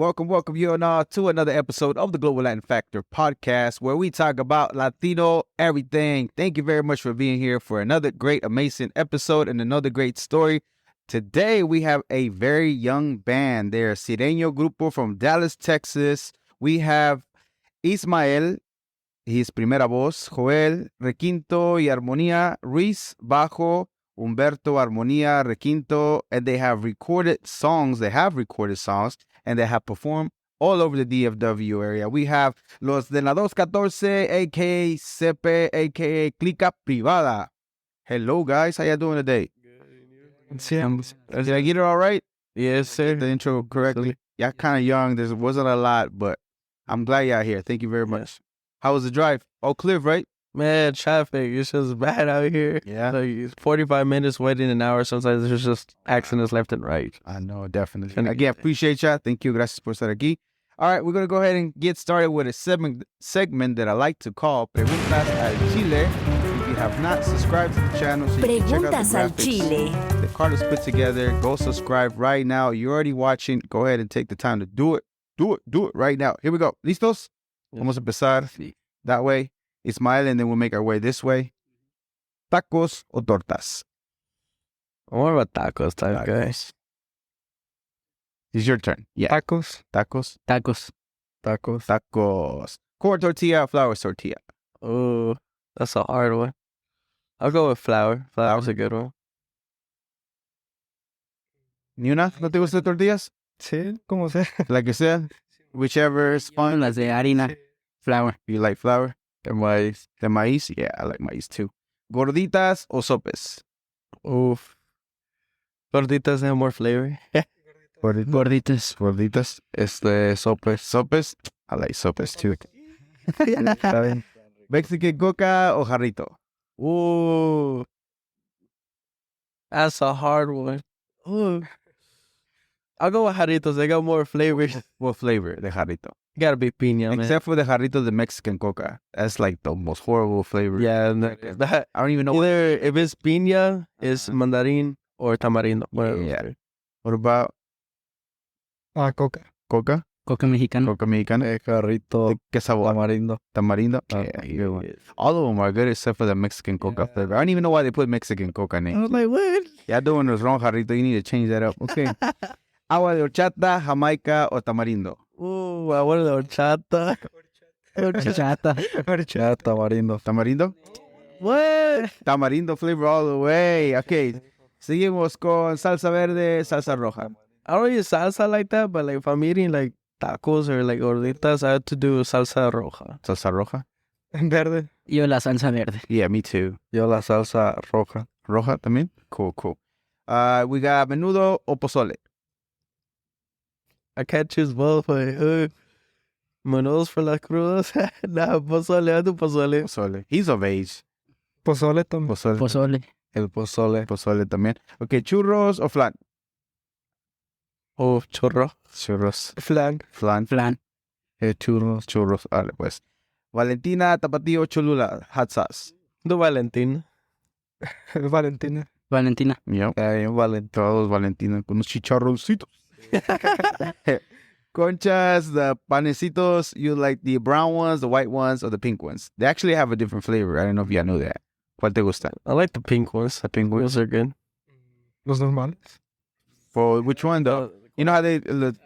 Welcome you and all to another episode of the Global Latin Factor podcast, where we talk about Latino everything. Thank you very much for being here for another great, amazing episode and another great story. Today, we have a very young band. They're Sierreño Grupo from Dallas, Texas. We have Ismael, he's primera voz, Joel, requinto y armonía, Ruiz, bajo, Humberto, armonía, requinto, and they have recorded songs. And they have performed all over the DFW area. We have Los de la 214, a.k.a. Sepe, a.k.a. Clika Privada. Hello, guys. How y'all doing today? Good. Did I get it all right? Yes, sir. The intro correctly? Y'all kind of young. There wasn't a lot, but I'm glad y'all here. Thank you very much. How was the drive? Oak Cliff, right? Man, traffic, it's just bad out here. Yeah. Like, it's 45 minutes, waiting an hour. Sometimes there's just accidents left and right. I know, definitely. Again, appreciate y'all. Thank you. Gracias por estar aquí. All right, we're going to go ahead and get started with a segment that I like to call Preguntas al Chile. If you have not subscribed to the channel, so you can check out the Preguntas al graphics Chile. that Carlos put together, go subscribe right now. You're already watching. Go ahead and take the time to do it. Do it right now. Here we go. ¿Listos? Vamos a empezar that way. Ismael, and then we'll make our way this way. Tacos o tortas? What about tacos, guys? It's your turn. Yeah. Tacos? Tacos. Tacos. Corn tortilla or flour tortilla? Oh, that's a hard one. I'll go with flour. Flour's a good one. ¿Ni una? ¿No te gustan tortillas? Sí, como sea. Like I said, whichever is fine. Las de harina, flour. You like flour? De maíz. The maíz? Yeah, I like maíz too. Gorditas o sopes? Oof. Gorditas have more flavor. Gorditas. Sopes. Sopes? I like sopes too. Mexican coca o jarrito? Ooh. That's a hard one. Ooh. I'll go with jarritos. They got more flavors. What flavor? The jarrito. Gotta be piña, man. Except for the jarrito, the Mexican coca. That's like the most horrible flavor. Yeah, I don't even know. Either if it's piña, it's mandarin or tamarindo. Yeah. What about Coca. coca? Coca mexicana. Coca mexicana. Jarrito. ¿Qué sabor? Tamarindo. Tamarindo? Yeah, good one. All of them are good except for the Mexican coca flavor. I don't even know why they put Mexican coca in I it. was like, what? Yeah, doing this wrong, jarrito. You need to change that up. Okay. Agua de horchata, jamaica o tamarindo? Ooh, I wanted horchata. Horchata. Tamarindo. ¿Tamarindo? What? Tamarindo flavor all the way. Okay. Seguimos con salsa verde, salsa roja. I don't eat salsa like that, but like if I'm eating like tacos or like gorditas, I have to do salsa roja. Salsa roja? Verde. Yo la salsa verde. Yeah, me too. Yo la salsa roja. Roja también? Cool. We got menudo o pozole? I can't choose both, but menudos for las crudas. Nah, pozole, I do pozole. Pozole. He's of age. Pozole también. Pozole. El pozole. Pozole también. Okay, churros o flan? Oh, churros. Flan. Flan. Churros. Vale, pues. Valentina, tapatío, cholula, hot sauce. Do Valentina. Valentina. Valentina. Yep. Valentina. Todos Valentina con unos chicharroncitos. Conchas, the panecitos, you like the brown ones, the white ones, or the pink ones? They actually have a different flavor. I don't know if y'all know that. ¿Cuál te gusta? I like the pink ones. The pink ones? Those are good. Los normales. For which one though? You know how they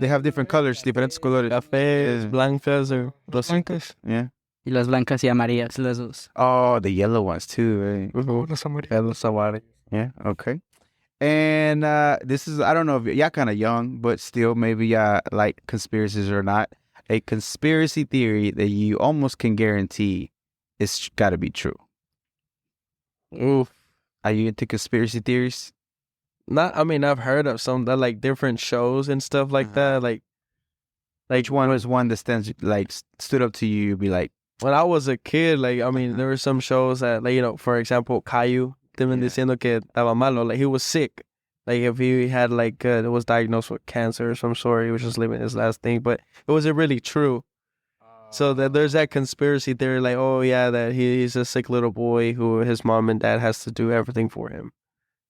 have different colors, diferentes colores. Cafés, blancas, or rositas. Yeah. Y las blancas y amarillas, las dos. Oh, the yellow ones too. Los amarillos. Yeah, okay. And this is, I don't know if y'all kind of young, but still maybe y'all like conspiracies or not. A conspiracy theory that you almost can guarantee it's got to be true. Oof. Are you into conspiracy theories? I've heard of some that like different shows and stuff like that. Like Which one was one that stood up to you? Be like, when I was a kid, there were some shows that, for example, Caillou, diciendo que estaba malo, like he was sick. Like if he had was diagnosed with cancer of some sort, he was just living his last thing. But it wasn't really true. So that there's that conspiracy theory, that he's a sick little boy who his mom and dad has to do everything for him.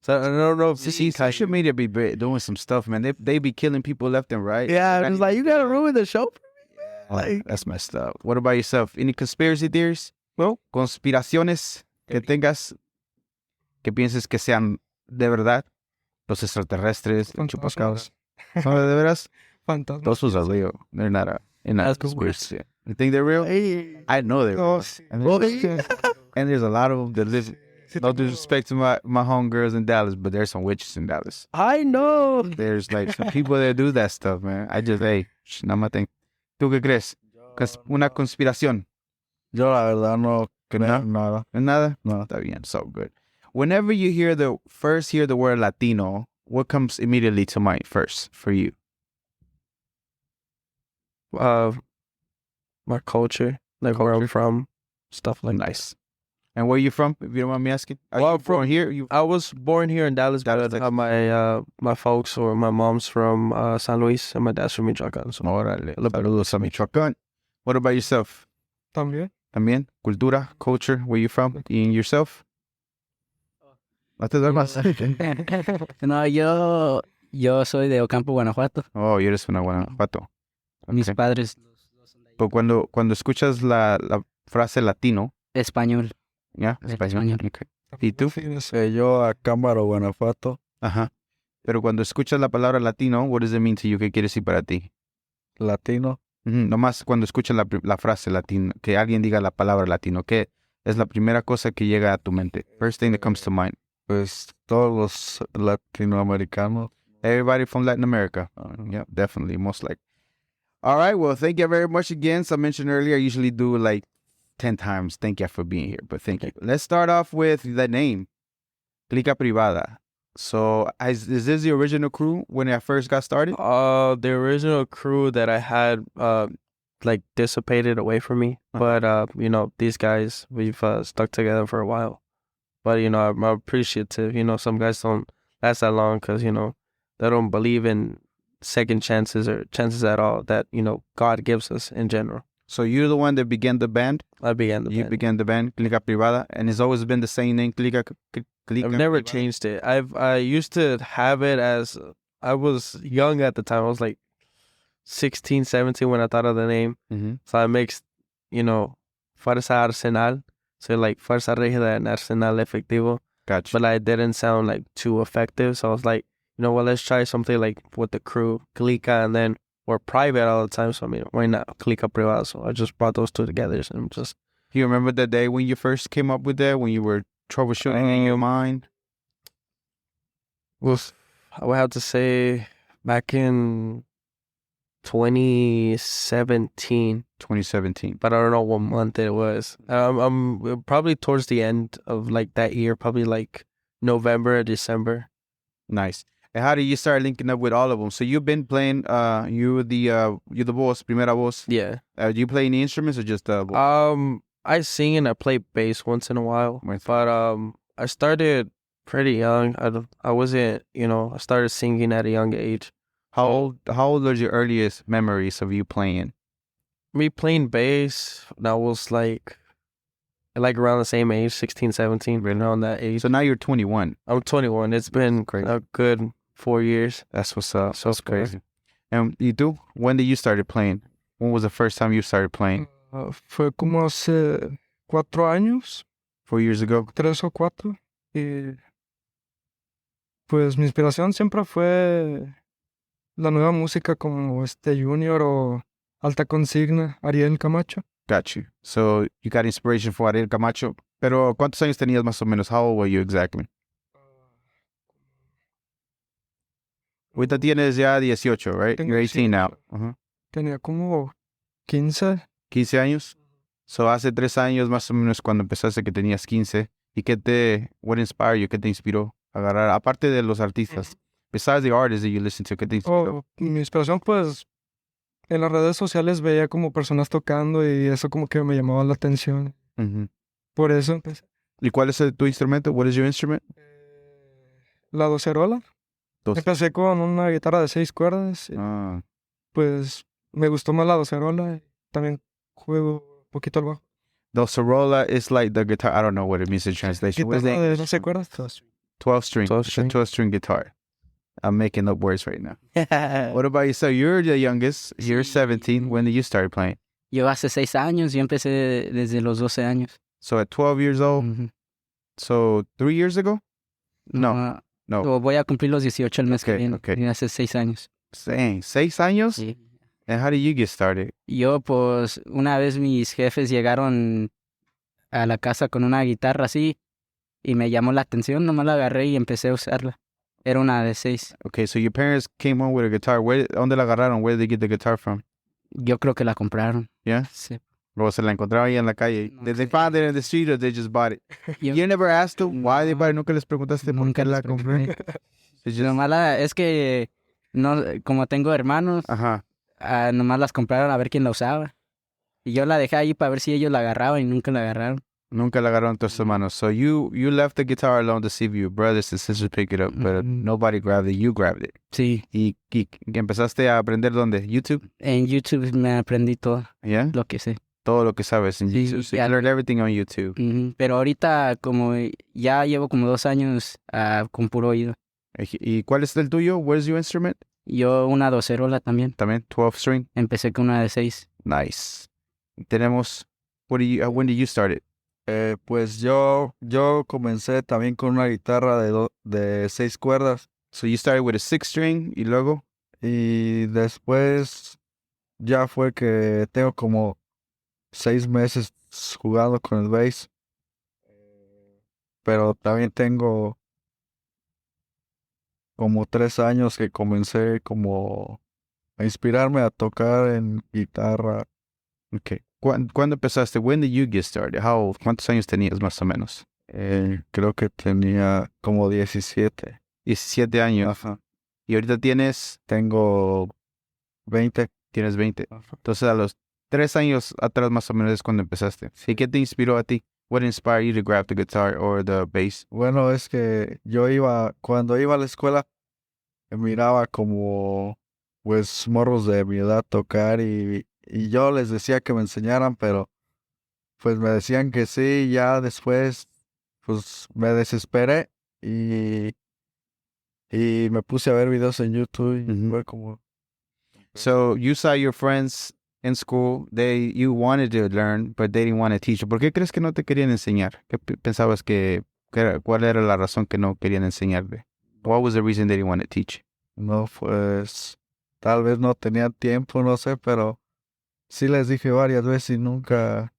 So I don't know if you See, see Caillou. social media be doing some stuff, man. They be killing people left and right. Yeah, it's like, you gotta ruin the show for me, man. Like, That's messed up. What about yourself? Any conspiracy theories? No. Conspiraciones que tengas que pienses que sean de verdad? Los extraterrestres, el chupacabras. ¿Son de veras? Fantasmas. Those are real. They're not a That's conspiracy. You think they're real? I know they're real. Oh, sí. And there's a lot of them that live. No disrespect to my homegirls in Dallas, but there's some witches in Dallas. I know. There's like some people that do that stuff, man. I just, hey, nada más tengo. ¿Tú qué crees? Una conspiración. Yo la verdad no creo nada. Nada? No. Está bien, so good. Whenever you hear the word Latino, what comes immediately to mind first for you? My culture, like where I'm from, stuff like Nice. And where are you from, if you don't mind me asking? Are Well, you I'm from- from here? You I was born here in Dallas, Dallas, but Texas. my folks or my mom's from San Luis and my dad's from Michoacán. So Órale. Saludos a Michoacán. What about yourself? También. También? Cultura, culture, where you from? And yourself? No te duermas. No, yo soy de Ocampo, Guanajuato. Oh, you eres una Guanajuato. Mis Okay. padres, Pero cuando escuchas la frase latino, español. ¿ya? Español. Español. Okay. ¿Y tú? Yo a Cámara, Guanajuato, Ajá. Pero cuando escuchas la palabra latino, what does it mean to you? ¿Qué quiere decir para ti? latino, Nomás cuando escuchas la frase latino, que alguien diga la palabra latino, ¿qué es la primera cosa que llega a tu mente? First thing that comes to mind. pues todos los latinoamericanos. Everybody from Latin America. Yeah, definitely, most likely. All right, well, thank you very much again. So I mentioned earlier, I usually do like 10 times. Thank you for being here, but thank you. Let's start off with the name, Clika Privada. So is this the original crew when I first got started? the original crew that I had like dissipated away from me, but you know, these guys, we've stuck together for a while. But you know, I'm appreciative. You know, some guys don't last that long because, you know, they don't believe in second chances or chances at all that, you know, God gives us in general. So you're the one that began the band? I began the You band. began the band, Clika Privada, and it's always been the same name, Clika I've never Privada? changed it. I used to have it as, I was young at the time. I was like 16, 17 when I thought of the name. Mhm. So I mixed, you know, Fuerza Arsenal. So like Fuerza Rígida and Arsenal Efectivo. Gotcha. But I didn't sound like too effective. So I was like, you know what, let's try something like with the crew, Clika, and then we're private all the time. So I mean, why not Clika Privada? So I just brought those two together and just. Do you remember the day when you first came up with that, when you were troubleshooting in your mind? Was, I would have to say back in 2017, 2017. but I don't know what month it was. I'm probably towards the end of like that year, probably like November or December. Nice. And how did you start linking up with all of them? So you've been playing, you're the boss, primera voz. Yeah. Do you play any instruments or just voice? I sing and I play bass once in a while, Right. but I started pretty young. I wasn't, you know, I started singing at a young age. How old are your earliest memories of you playing? Me playing bass, that was like around the same age, 16, 17, around that age. So now you're 21. I'm 21. It's been Crazy. a good 4 years. That's what's up. So That's crazy. And you do? When did you started playing? When was the first time you started playing? Fue como hace 4 años, 4 years ago? 3 o 4. Y pues mi inspiración siempre fue la nueva música como Junior o Alta Consigna, Ariel Camacho. Got you. So you got inspiration for Ariel Camacho. Pero ¿cuántos años tenías más o menos? How old were you exactly? Ahorita tienes ya 18, right? Tengo You're 18 now. 18. Uh-huh. Tenía como 15. 15 años. So hace 3 años más o menos cuando empezaste que tenías 15. ¿Y what inspired you? ¿Qué te inspiró a agarrar? Aparte de los artistas. Besides the artists that you listen to, ¿qué te inspiró? Mi inspiración pues en las redes sociales veía como personas tocando y eso como que me llamaba la atención. Ujú. Por eso empecé. ¿Y cuál es tu instrumento? What is your instrument? La docerola. Dos. Empecé con una guitarra de 6 cuerdas. Ah, Pues me gustó más la docerola. También juego un poquito al bajo. docerola is like the guitar. I don't know what it means in translation. What is Guitarra that? de 12 cuerdas. 12 string. 12 It's a string. 12 string guitar. I'm making up words right now. What about you? So you're the youngest. You're 17. When did you start playing? Yo hace 6 años, yo empecé desde los 12 años. So at 12 years old. Ujú. So 3 years ago? No. Yo voy a cumplir los 18 el mes que Okay, viene. okay. Y hace 6 años. Dang, 6 años? Sí. And how did you get started? Yo, pues, una vez mis jefes llegaron a la casa con una guitarra así y me llamó la atención, nomás la agarré y empecé a usarla. Era una de 6. Okay, so your parents came home with a guitar. ¿Dónde la agarraron? Where did they get the guitar from? Yo creo que la compraron. Yeah? Sí. O se la encontraron ahí en la calle. No Did they sé. find it in the street or they just bought it? Yo- You never asked them why they bought it? ¿Nunca les preguntaste por Nunca qué la les compré? pregunté. It's just- Nomás es que, no, como tengo hermanos, Ajá. nomás las compraron a ver quién la usaba. Y yo la dejé ahí para ver si ellos la agarraban y nunca la agarraron. Nunca la agarraron tus hermanos. So you left the guitar alone to see if your brothers and sisters pick it up, but Mhm. nobody grabbed it. You grabbed it. Sí, ¿Y empezaste a aprender dónde? ¿YouTube? en YouTube me aprendí todo Yeah? lo que sé. Todo lo que sabes en Sí, YouTube. So ya. you learned everything on YouTube. Ujú. Pero ahorita, como ya llevo como 2 años con puro oído. ¿Y cuál es el tuyo? Where's your instrument? Yo una docerola también. También 12 string. Empecé con una de 6. Nice. Tenemos, when did you start it? Pues yo comencé también con una guitarra de 6 cuerdas So you started with a 6 string y luego? y después ya fue que tengo como 6 meses jugando con el bass. Pero también tengo como 3 años que comencé como a inspirarme a tocar en guitarra. Okay. ¿Cuándo empezaste? When did you get started? ¿Cuántos años tenías más o menos? Creo que tenía como 17. 17 años. Ajá. Y ahorita Tengo 20. tienes 20. Entonces a los 3 años atrás más o menos es cuando empezaste. ¿Y qué te inspiró a ti? What inspired you to grab the guitar or the bass? Bueno, es que cuando iba a la escuela, miraba como, pues, morros de mi edad tocar y yo les decía que me enseñaran, pero pues me decían que sí, ya después, pues, me desesperé y me puse a ver videos en YouTube y Ujú. fue como, So you saw your friends in school, you wanted to learn, but they didn't want to teach you. ¿Por qué crees que no te querían enseñar? ¿Qué pensabas cuál era la razón que no querían enseñarte? What was the reason they didn't want to teach you? no, pues, tal vez no tenían tiempo, no sé, pero sí les dije varias veces y nunca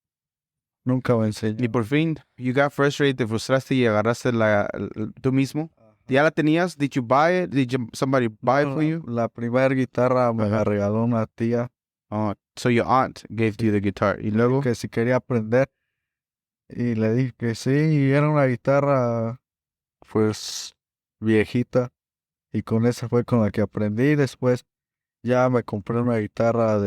me Y enseñó. por fin, you got frustrated, te frustraste y agarraste tú mismo. ¿Ya la tenías? Did you buy it? Did somebody buy it for you? La primera guitarra me la Ajá. regaló una tía Oh, so your aunt gave you the guitar. Y luego, que si quería aprender y le dije que sí, y era una guitarra pues viejita y con esa fue con la que aprendí. Después ya me compré una guitarra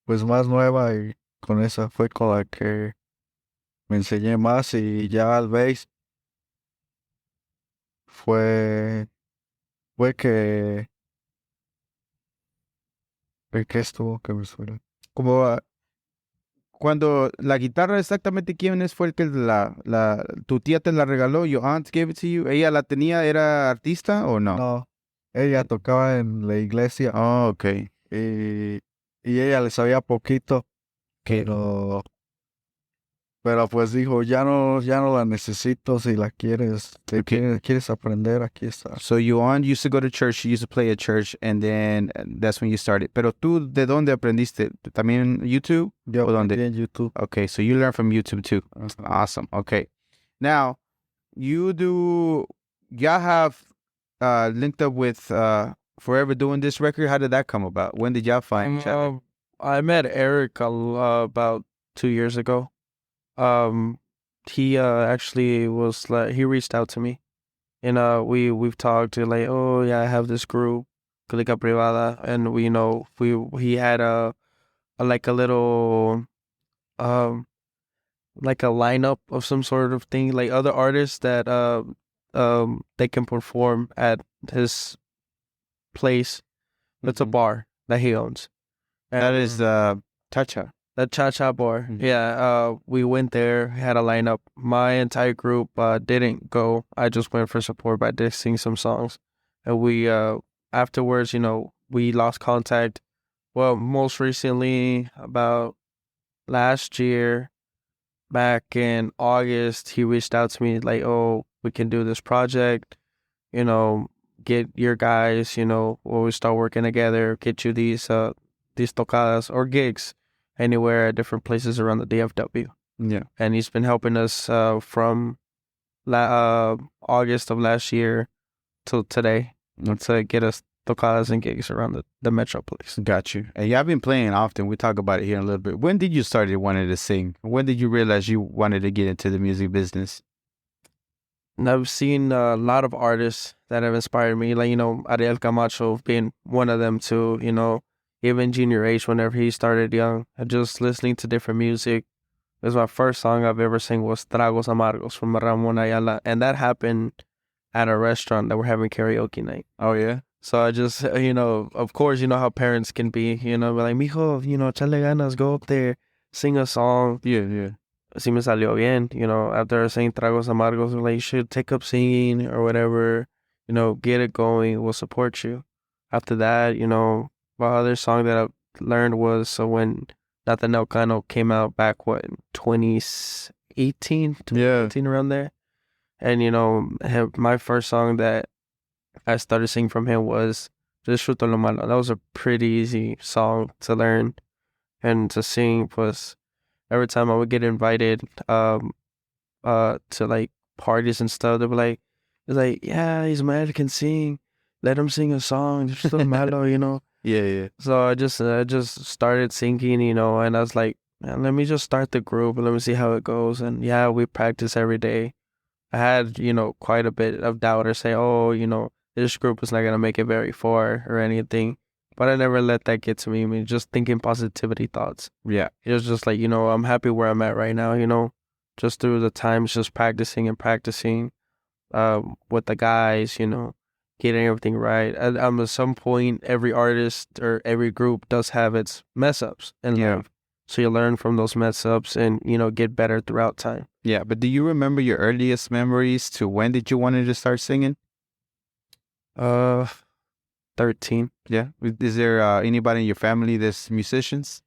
pues más nueva y con esa fue con la que me enseñé más y ya al bass fue que estuvo que me suena. como cuando la guitarra exactamente quién fue el que tu tía te la regaló, your aunt gave it to you. ¿Ella la tenía, era artista o no? No, ella tocaba en la iglesia Oh, okay. y ella le sabía poquito, pero pues dijo, ya no la necesito si la quieres, quieres aprender, aquí está. So your aunt used to go to church, she used to play at church, and then that's when you started. Pero tú, ¿de dónde aprendiste? ¿También YouTube? Yo ¿O dónde? aprendí en YouTube. Okay, so you learn from YouTube too. Awesome. Okay. Now, y'all have linked up with Forever doing this record. How did that come about? When did y'all find each other? I met Eric about 2 years ago. He actually was like, he reached out to me, and we've talked to like, oh yeah, I have this group, Clika Privada, and he had a little like a lineup of some sort of thing, like other artists that they can perform at his place. It's a bar that he owns. That is Tacha. The Cha-Cha Bar. Mhm. Yeah, we went there, had a lineup. My entire group didn't go. I just went for support, but I did sing some songs. And we, afterwards, we lost contact. Well, most recently, about last year, back in August, he reached out to me like, oh, we can do this project, you know, get your guys, when we start working together, get you these tocadas or gigs anywhere at different places around the DFW. Yeah. And he's been helping us from August of last year till today to get us tocadas and gigs around the Metroplex. Got you. And yeah, I've been playing often. We talk about it here in a little bit. When did you start wanting to sing? When did you realize you wanted to get into the music business? And I've seen a lot of artists that have inspired me, like, Ariel Camacho being one of them too, even Junior H whenever he started young. And just listening to different music. It was my first song I've ever sang was Tragos Amargos from Ramon Ayala. And that happened at a restaurant that we're having karaoke night. Oh, yeah? So I just, of course, how parents can be, like, mijo, chale ganas, go up there, sing a song. Yeah, yeah. Si me salió bien, after I sang Tragos Amargos, like, you should take up singing or whatever, get it going, we'll support you. After that, my other song that I learned was when Nathaniel Cano came out back, in 2018, Yeah. around there. And, my first song that I started singing from him was Me Gusta Lo Malo. That was a pretty easy song to learn and to sing. Plus, every time I would get invited to like parties and stuff, they were like, it's like, yeah, Ismael can sing. Let him sing a song. Me Gusta Lo Malo, Yeah, yeah. So I just started singing, and I was like, man, let me just start the group and let me see how it goes. And yeah, we practice every day. I had, quite a bit of doubt or say, oh, this group is not going to make it very far or anything. But I never let that get to me. I mean, just thinking positivity thoughts. Yeah. It was just like, I'm happy where I'm at right now, just through the times, just practicing and practicing with the guys, getting everything right. And at some point, every artist or every group does have its mess ups in life. So you learn from those mess ups and, get better throughout time. Yeah, but do you remember your earliest memories to when did you wanted to start singing? 13. Yeah. Is there anybody in your family that's musicians?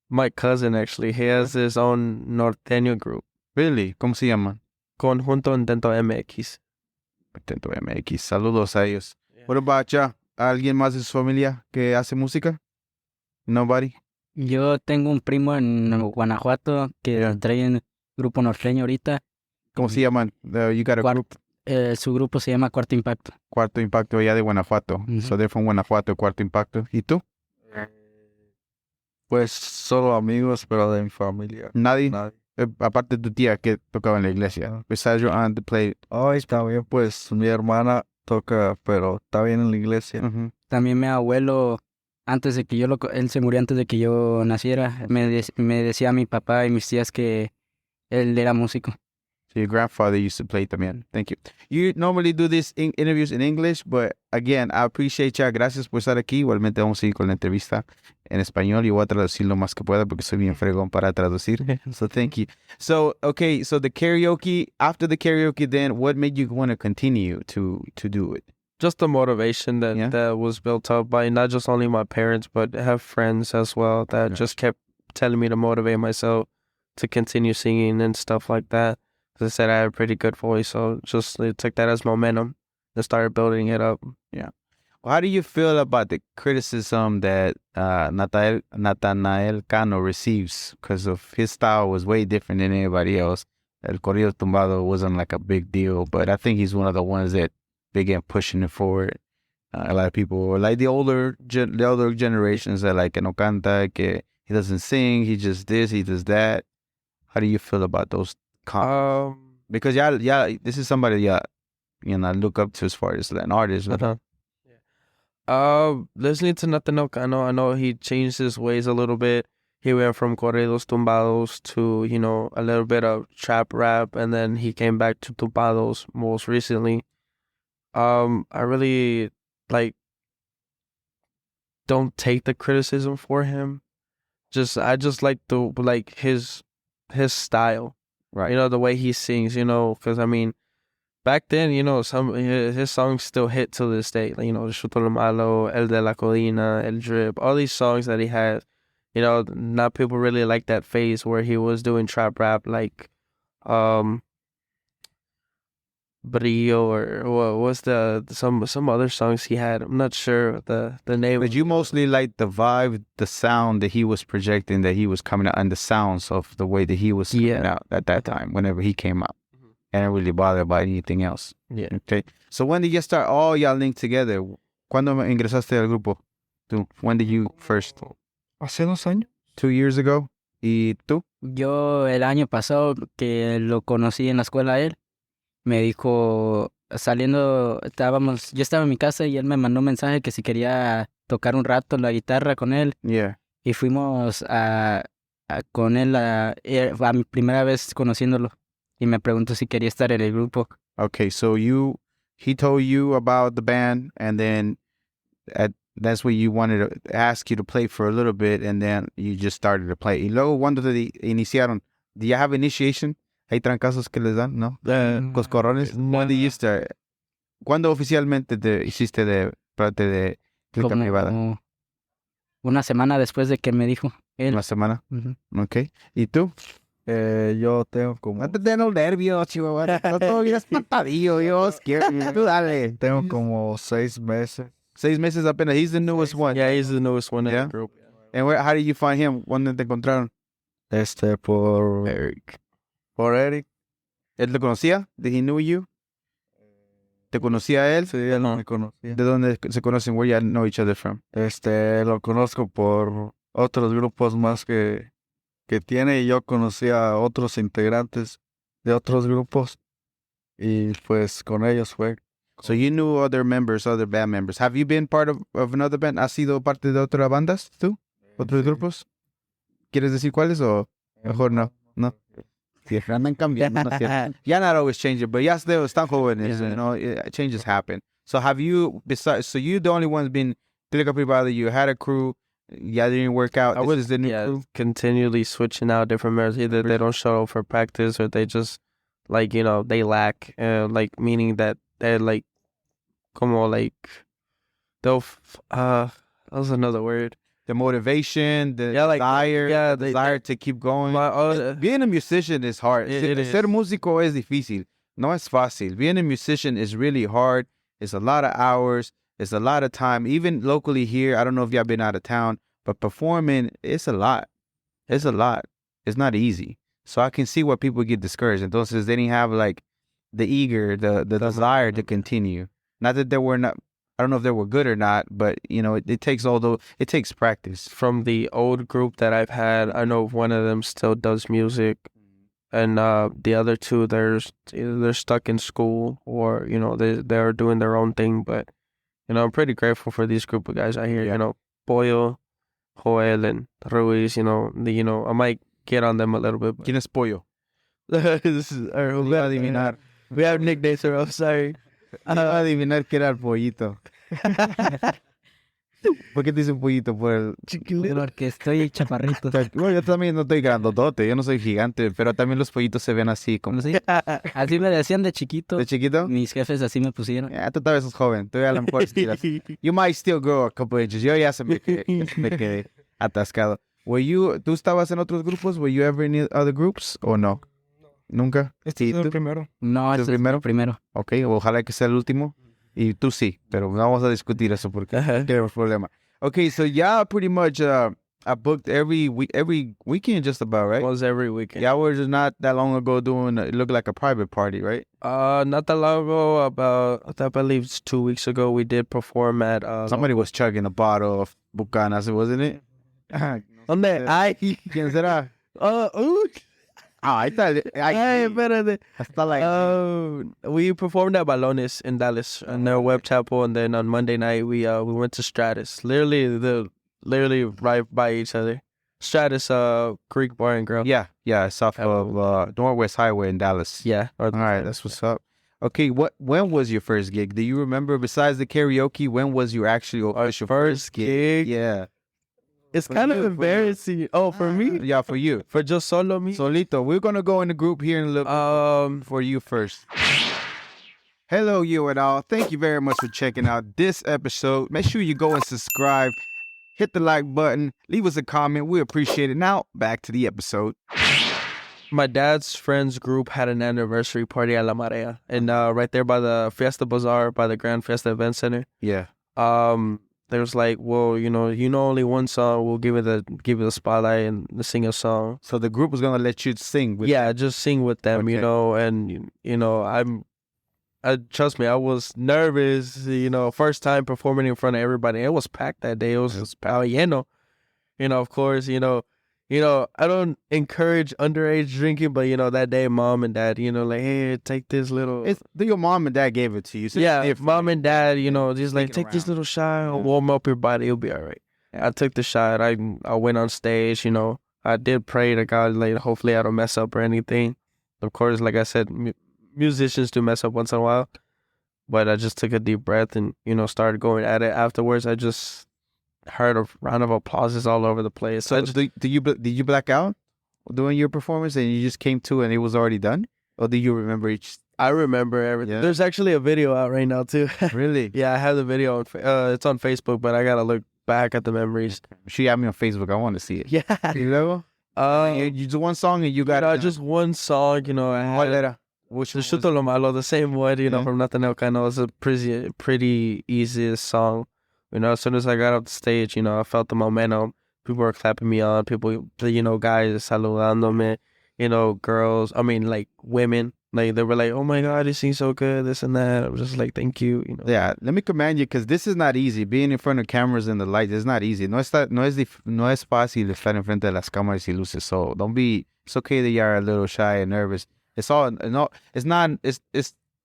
My cousin, actually, he has his own norteño group. Really? ¿Cómo se llaman? Conjunto Intento MX. Intento MX. Saludos a ellos. What about ya? ¿Alguien más de su familia que hace música? Nobody? Yo tengo un primo en Guanajuato que trae un grupo norteño ahorita. ¿Cómo se llaman? You got a group? Su grupo se llama Cuarto Impacto. Cuarto Impacto allá de Guanajuato. So they're from Guanajuato, Cuarto Impacto. ¿Y tú? Pues solo amigos, pero de mi familia. Nadie. Nadie. Aparte de tu tía que tocaba en la iglesia. Besides your aunt to play. Oh, está bien, pues mi hermana toca, pero está bien en la iglesia. También mi abuelo, antes de que él se murió antes de que yo naciera, me decía a mi papá y mis tías que él era músico. So your grandfather used to play también. Thank you. You normally do these interviews in English, but again, I appreciate ya. Gracias por estar aquí. Igualmente vamos a seguir con la entrevista en español y voy a traducir lo más que pueda porque soy bien fregón para traducir. So thank you. So, okay, so the karaoke, after the karaoke then, what made you want to continue to do it? Just the motivation that was built up by not just only my parents, but I have friends as well that just kept telling me to motivate myself to continue singing and stuff like that. As I said, I had a pretty good voice, so just took that as momentum and started building it up. Yeah. Well, how do you feel about the criticism that Nathaniel Cano receives because of his style was way different than anybody else? El corrido tumbado wasn't like a big deal, but I think he's one of the ones that began pushing it forward. A lot of people, like the older generations, that like que no canta, que he doesn't sing, he just this, he does that. How do you feel about those? Because this is somebody I look up to as far as an artist. Listening to Nathaniel Cano, I know he changed his ways a little bit. He went from corridos tumbados to, a little bit of trap rap, and then he came back to tumbados most recently. I really don't take the criticism for him. I just like his style. Right. You know, the way he sings, you know, because I mean, back then, you know, some his songs still hit to this day. Like, you know, Me Gusta Lo Malo, El de la Colina, El Drip, all these songs that he has. You know, not people really like that phase where he was doing trap rap like Brillo or what was some other songs he had. I'm not sure the name. But you mostly like the vibe, the sound that he was projecting, that he was coming out, and the sounds of the way that he was coming out at that time, whenever he came out. And it really bothered by anything else. Yeah. Okay. So when did you start all y'all linked together? ¿Cuándo ingresaste al grupo? Tú. When did you first? Hace 2 años. 2 years ago. ¿Y tú? Yo el año pasado que lo conocí en la escuela a él, me dijo, yo estaba en mi casa y él me mandó un mensaje que si quería tocar un rato la guitarra con él. Yeah. Y fuimos con él a mi primera vez conociéndolo. Y me preguntó si quería estar en el grupo. Okay, so he told you about the band, and then that's what you wanted to ask you to play for a little bit, and then you just started to play. Y luego, cuando te iniciaron, do you have initiation? ¿Hay trancazos que les dan? ¿No? ¿Coscorrones? When did you start? ¿Cuándo oficialmente te hiciste de parte de Clika Privada? Como una semana después de que me dijo él. ¿Una semana? Ujú. Okay. ¿Y tú? Yo tengo como... No te den los nervios, chihuahua. No todo bien espantadillo, Dios. Tú dale. Tengo como 6 meses. 6 meses apenas. He's the newest one. Yeah, he's the newest one in Yeah? the group. And how did you find him? ¿Dónde te encontraron? Por Eric. por Eric. ¿Él te conocía? Did he knew you? ¿Te conocía a él? Sí, él me conocía. ¿De dónde se conocen? Where you know each other from? Lo conozco por otros grupos más que tiene, y yo conocía a otros integrantes de otros grupos y pues con ellos fue. So you knew other members, other band members. Have you been part of another band? ¿Has sido parte de otras bandas tú? ¿Otros grupos? ¿Quieres decir cuáles o mejor no? No. Sí, andan cambiando, ¿no es cierto? Yeah, not always changing, but ya están jóvenes, you know, changes happen. So have you, so you the only ones been Clika Privada, you had a crew, yeah, didn't work out. I This was is the new crew. continually switching out different members. Either they don't show up for practice or they just like, you know, they lack, like meaning that they're like, como like, they'll, that was another word. The motivation, the like, desire to keep going. My, Being a musician is hard. It is. Ser músico es difícil. No es fácil. Being a musician is really hard. It's a lot of hours. It's a lot of time. Even locally here, I don't know if y'all been out of town, but performing, it's a lot. It's a lot. It's not easy. So I can see why people get discouraged. Entonces, they didn't have like the desire to continue. Not that they were not, I don't know if they were good or not, but you know, it takes practice. from the old group that I've had, I know one of them still does music, and the other two, either they're stuck in school or, you know, they're doing their own thing. But, you know, I'm pretty grateful for these group of guys out here. You know, Pollo, Joel, and Ruiz. You know, I might get on them a little bit. But... ¿Quién es Pollo? This is Adivinar. we have nicknames, so I'm sorry. Adivinar que era el pollito. ¿Por qué te dicen pollito? Por el... Porque estoy chaparrito. Bueno, yo también no estoy grandotote, yo no soy gigante, pero también los pollitos se ven así, como ¿Sí? Así me decían de chiquito. de chiquito. Mis jefes así me pusieron. Ya, tú todavía sos joven, todavía a lo mejor estiras. You might still grow a couple inches. Yo ya me quedé atascado. ¿Tú estabas en otros grupos? Were you ever in other groups o no? ¿Nunca? Este Sí, es el ¿tú? primero. No, ¿Tú este es el primero. Ok, ojalá que sea el último. Y tú sí, pero vamos a discutir eso porque tenemos problema. Okay, so y'all pretty much I booked every weekend just about, right? Was every weekend. Y'all were just not that long ago doing it looked like a private party, right? Not that long ago, I believe it's 2 weeks ago, we did perform at Somebody was chugging a bottle of Bucanas, wasn't it? ¿Dónde? Ay, ¿Quién será? Ahí está. ay, espérate. Hasta like We performed at Balones in Dallas in their web chapel, and then on Monday night we went to Stratus, literally right by each other. Stratus, Greek Bar and Grill. yeah, it's off of Northwest Highway in Dallas. Yeah. All right, that's what's up. Okay, when was your first gig? Do you remember, besides the karaoke, when was your actual official First gig? Yeah. It's kind of embarrassing. Oh, for me? Yeah, for you. For just solo me? Solito, we're gonna go in the group here in a little for you first. Hello, you and all. Thank you very much for checking out this episode. Make sure you go and subscribe, hit the like button, leave us a comment. We appreciate it. Now, back to the episode. My dad's friends group had an anniversary party at La Marea, and right there by the Fiesta Bazaar, by the Grand Fiesta Event Center. Yeah. There was like, well, you know only one song. We'll give it the spotlight and sing a song. So the group was gonna let you sing with Yeah, just sing with them, Okay. and trust me, I was nervous, first time performing in front of everybody. It was packed that day. It was lleno. Of course, I don't encourage underage drinking, but that day, mom and dad, like, hey, take this little. It's your mom and dad gave it to you. So Yeah, if mom and dad, just like, Take it take this around. little shot, warm up your body, you'll be all right. I took the shot. I went on stage, I did pray to God, like, hopefully I don't mess up or anything. Of course, like I said, musicians do mess up once in a while, but I just took a deep breath and, started going at it. Afterwards, I just heard a round of applauses all over the place. So did you black out during your performance and you just came to and it was already done? Or do you remember each? I remember everything. Yeah. There's actually a video out right now, too. Really? Yeah, I have the video. It's on Facebook, but I got to look back at the memories. She had me on Facebook. I want to see it. Yeah. Y luego? You do one song and you got it. just one song, I ¿Cuál had era? Which Me one was Gusta Lo Malo, the same one, Yeah. from Nothing Else I Know. It's a pretty easiest song. As soon as I got off the stage, I felt the momentum. People were clapping me on. People, guys saludándome, girls, like women. Like, they were like, oh my God, you sing so good, this and that. I was just like, thank you. Yeah, let me commend you because this is not easy. Being in front of cameras and the lights is not easy. No es fácil estar en frente de las cámaras y luces. So don't be. It's okay that you're a little shy and nervous. It's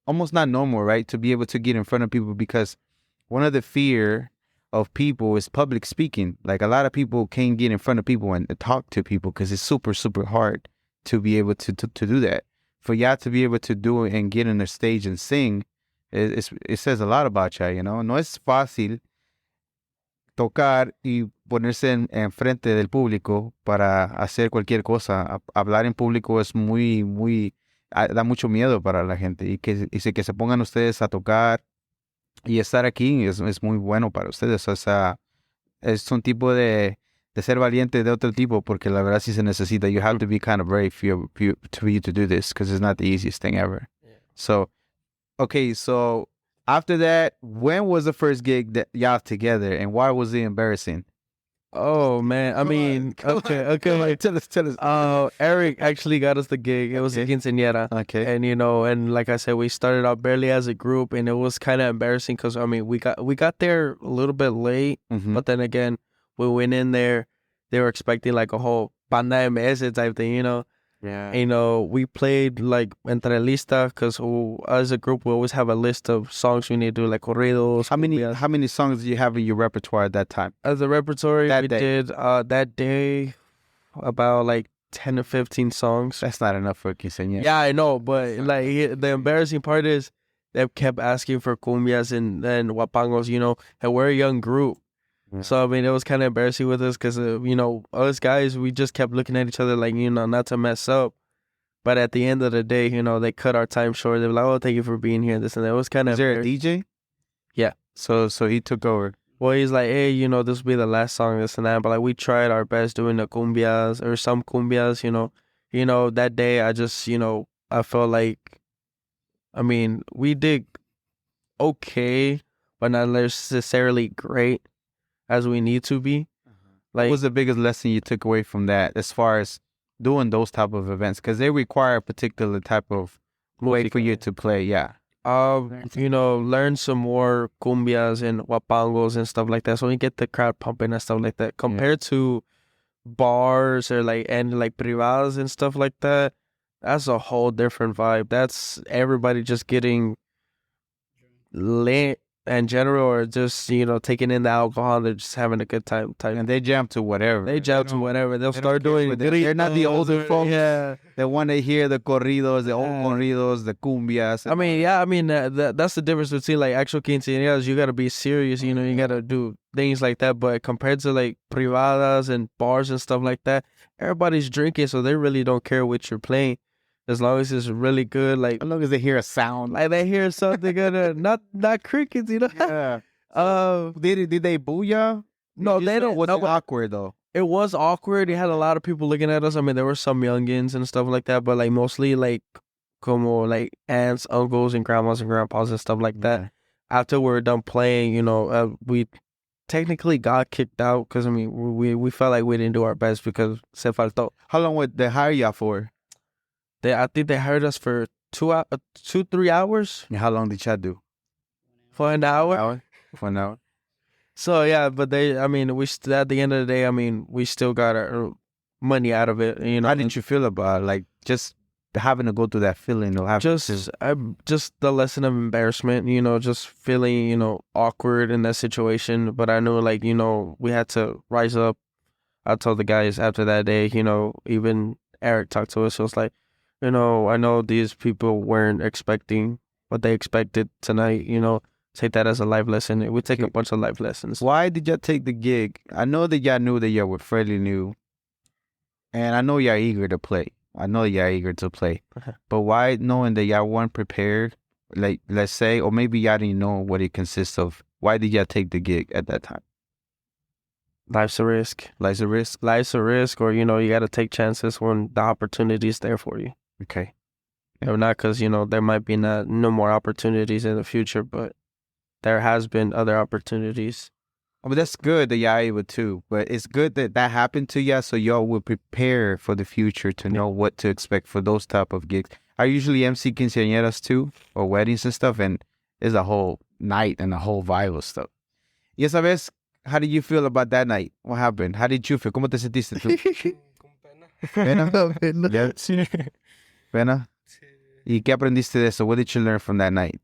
almost not normal, right, to be able to get in front of people because one of the fear of people is public speaking. Like a lot of people can't get in front of people and talk to people because it's super, super hard to be able to do that. For y'all to be able to do it and get on the stage and sing, it says a lot about y'all, No es fácil tocar y ponerse en frente del público para hacer cualquier cosa. Hablar en público es da mucho miedo para la gente y que se pongan ustedes a tocar y estar aquí es muy bueno para ustedes. O sea, es un tipo de ser valiente de otro tipo porque la verdad sí se necesita. You have to be kind of brave for you to do this because it's not the easiest thing ever. Yeah. So, okay, so after that, when was the first gig that y'all together and why was it embarrassing? Oh man, okay. Tell us. Eric actually got us the gig. It was a quinceañera. Okay. And and like I said, we started out barely as a group, and it was kind of embarrassing because we got there a little bit late, Mhm. but then again, we went in there. They were expecting like a whole banda MS type thing, Yeah. we played like entre lista because as a group we always have a list of songs we need to do, like corridos. How many songs do you have in your repertoire at that time? As a repertoire, That we day. did that day about like 10 to 15 songs. That's not enough for a quinceañera. Yeah, I know, but like the embarrassing part is they kept asking for cumbias and huapangos, and we're a young group. Yeah. So, it was kind of embarrassing with us because, us guys, we just kept looking at each other like, not to mess up. But at the end of the day, they cut our time short. They were like, oh, thank you for being here, this and that. It was kind of... Is there a DJ? Yeah. So he took over. Well, he's like, hey, this will be the last song, this and that. But, like, we tried our best doing the cumbias or some cumbias, that day I just, I felt like, we did okay, but not necessarily great as we need to be. Like, What was the biggest lesson you took away from that as far as doing those type of events? Because they require a particular type of way for you to play, yeah. learn some more cumbias and huapangos and stuff like that, so we get the crowd pumping and stuff like that. Compared to bars or like privadas and stuff like that, that's a whole different vibe. That's everybody just getting lit in general, or just taking in the alcohol. They're just having a good time. And they jump to whatever. They jump to whatever. They'll they start don't care doing. what they're not the older folks. Yeah. They want to hear the corridos, the old corridos, the cumbias. That's the difference between like actual quinceañeras. You gotta be serious. You gotta do things like that. But compared to like privadas and bars and stuff like that, everybody's drinking, so they really don't care what you're playing, as long as it's really good. Like As long as they hear a sound. like they hear something good, not crickets, you know. Yeah. Did they boo ya? No, they didn't. Was No, it but awkward though? it was awkward. It had a lot of people looking at us. I mean, there were some youngins and stuff like that, but like mostly like como like aunts, uncles, and grandmas and grandpas and stuff like that. Yeah. After we were done playing, we technically got kicked out because I mean we felt like we didn't do our best because se faltó. How long would they hire ya for? I think they hired us for 3 hours, And how long did y'all do? for an hour. Hour? For an hour. So yeah, but at the end of the day, I mean, we still got our money out of it. How did you feel about it? Like just having to go through that feeling of having just the lesson of embarrassment, just feeling, awkward in that situation. But I knew, like, we had to rise up. I told the guys after that day, even Eric talked to us. So it's like, I know these people weren't expecting what they expected tonight, take that as a life lesson. We take a bunch of life lessons. Why did y'all take the gig? I know that y'all knew that y'all were fairly new. And I know y'all eager to play. But why, knowing that y'all weren't prepared, like, let's say, or maybe y'all didn't know what it consists of, why did y'all take the gig at that time? Life's a risk. Life's a risk? Life's a risk, or, you got to take chances when the opportunity is there for you. Okay. Or not because, there might be no more opportunities in the future, but there has been other opportunities. I mean, that's good that y'all able to, but it's good that happened to y'all so y'all will prepare for the future to know what to expect for those type of gigs. I usually MC quinceañeras too, or weddings and stuff, and it's a whole night and a whole vibe of stuff. Y esa vez, how did you feel about that night? What happened? How did you feel? ¿Cómo te sentiste tú? Con pena. ¿Pena? Yeah. Sí. ¿Pena? Sí. ¿Y qué aprendiste de eso? What did you learn from that night?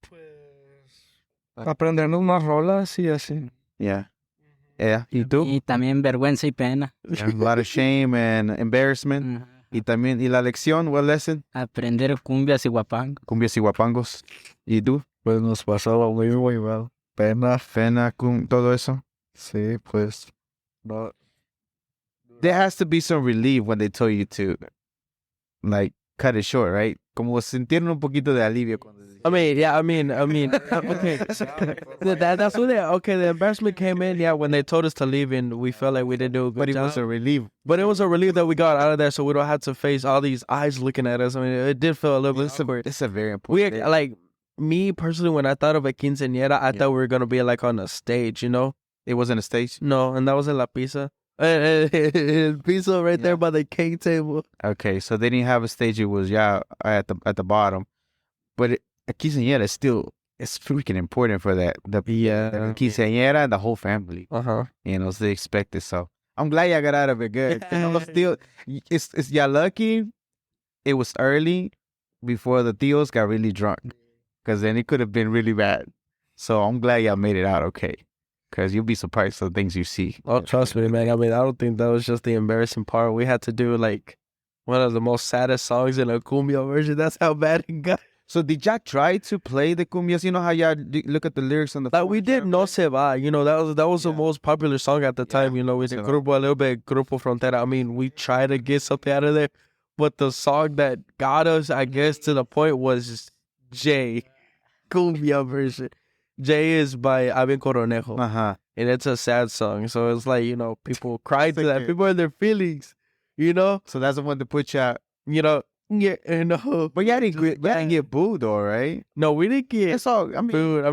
Pues aprendernos más rolas y así. Yeah. Yeah. ¿Y tú? Y también vergüenza y pena. Yeah, a lot of shame and embarrassment. Ajá. Y también, ¿y la lección? What lesson? Aprender cumbias y guapangos. Cumbias y guapangos. ¿Y tú? Pues nos pasaba muy mal. Pena. Pena, todo eso. Sí, pues. No. There has to be some relief when they told you to, like, cut it short, right? Como sintieron un poquito de alivio cuando I mean, okay. That's what the embarrassment came in, when they told us to leave and we felt like we didn't do a good But it job. was a relief. But it was a relief that we got out of there so we don't have to face all these eyes looking at us. I mean, it did feel a little bit awkward. It's a very important We, day. like, me personally, when I thought of a quinceañera, I thought we were going to be like on a stage, It wasn't a stage? No, and that was in La Pizza. Pizza right there by the cake table. Okay, so they didn't have a stage. It was, at the bottom. But a quinceañera is still, it's freaking important for that. The quinceañera and the whole family. Uh-huh. So they expect it. So I'm glad y'all got out of it good. It's y'all lucky it was early before the tios got really drunk. Because then it could have been really bad. So I'm glad y'all made it out okay. Because you'll be surprised at the things you see. Oh, trust me, man. I mean, I don't think that was just the embarrassing part. We had to do, like, one of the most saddest songs in a cumbia version. That's how bad it got. So did y'all try to play the cumbias? You know how y'all look at the lyrics on the Like, phone? we did No Se Va. That was the most popular song at the time. We did Grupo a little bit, Grupo Frontera. I mean, we tried to get something out of there. But the song that got us, I guess, to the point was Jay. Cumbia version. Jay is by Abin Coronejo. Uh-huh. And it's a sad song. So it's like, people cry to that. okay. People in their feelings, So that's the one to put y'all. yeah, But y'all didn't get booed though, right? No, we didn't get That's all. I mean, booed.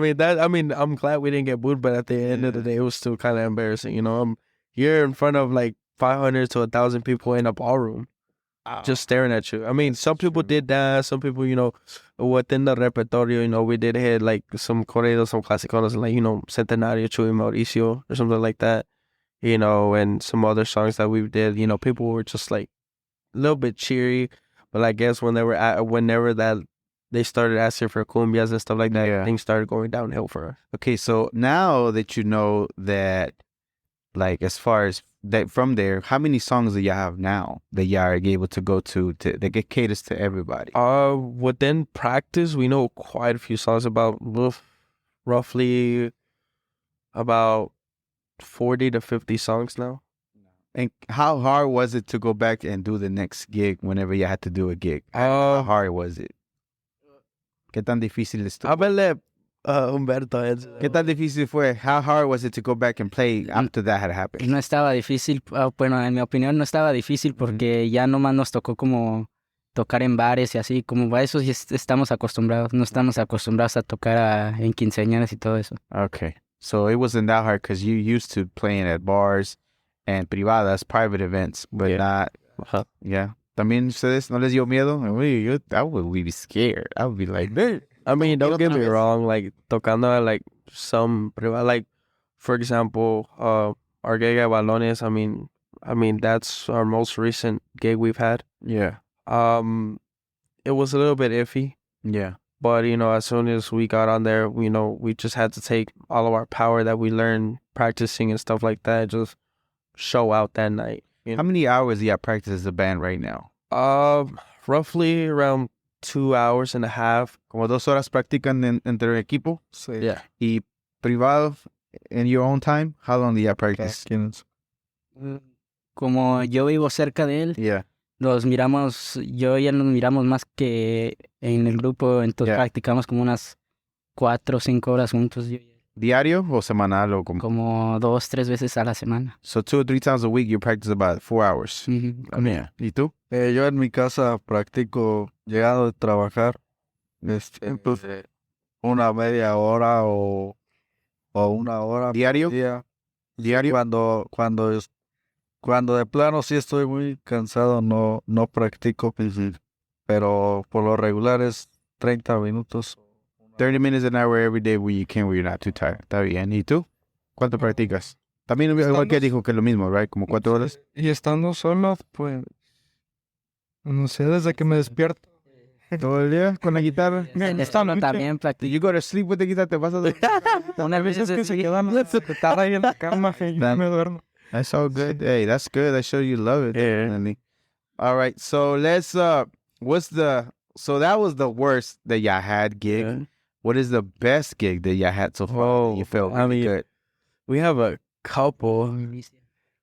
I'm glad we didn't get booed, but at the end of the day, it was still kind of embarrassing. I'm here in front of like 500 to 1,000 people in a ballroom. Just staring at you. I mean, some people did dance. Some people, within the repertoire, we did hit like some corridos, some clasicones, like, Centenario, Chuy, Mauricio, or something like that, and some other songs that we did. People were just like a little bit cheery. But I guess whenever that they started asking for cumbias and stuff like that, things started going downhill for us. okay, so now that you know that, like, as far as that from there, how many songs do y'all have now that y'all are able to go to that get caters to everybody? Within practice, we know quite a few songs, about roughly about 40 to 50 songs now. And how hard was it to go back and do the next gig whenever you had to do a gig? How hard was it? ¿Qué tan difícil estuvo? I'm gonna let Humberto answer that. ¿Qué tan difícil fue? How hard was it to go back and play after that had happened? No estaba difícil, bueno, en mi opinión no estaba difícil porque ya nomás nos tocó como tocar en bares y así, como a eso sí estamos acostumbrados, no estamos acostumbrados a tocar en quinceañeras y todo eso. Okay. So it wasn't that hard because you used to playing at bars and privadas, private events, but not... Ajá. Yeah. ¿También ustedes no les dio miedo? I would be scared. I would be like, I mean, don't get me wrong, like, tocando at, like, some privada, like, for example, our gig at Balones, I mean, that's our most recent gig we've had. yeah. It was a little bit iffy, Yeah. but, you know, as soon as we got on there, you know, we just had to take all of our power that we learned practicing and stuff like that, just show out that night. You How know? many hours do you practice as a band right now? Roughly around 2 hours and a half. Como 2 horas practican entre el equipo. Sí. Yeah. Y privado, in your own time, how long do you practice? Como yo vivo cerca de él, Yeah. nos miramos, yo y él nos miramos más que en el grupo, entonces Yeah. practicamos como unas 4 o 5 horas juntos, ¿Diario o semanal o como? como 2, 3 veces a la semana. So 2 or 3 times a week you practice about 4 hours. Ujú. Yeah. ¿Y tú? Yo en mi casa practico llegando de trabajar pues, una media hora o 1 hora. por ¿Diario? día. ¿Diario? Cuando de plano sí estoy muy cansado, no practico, pero por lo regular es 30 minutos. 30 minutes an hour every day when you can, when you're not too tired. Está bien. ¿Y tú? ¿Cuánto practicas? También igual que dijo que es lo mismo, right? Como 4 horas. Y estando solo, pues, no sé, desde que me despierto. ¿Todo el día con la guitarra? Estando también practico. You go to sleep with the guitar, te vas a dormir. Unas veces Es que se sí. quedan la guitarra ahí en la cama y yo me duermo. That's all good. Hey, that's good. That shows you love it. Yeah. Definitely. All right. So let's so that was the worst that y'all had gig. Yeah. What is the best gig that y'all had so far? Oh, You felt I really mean, good. We have a couple.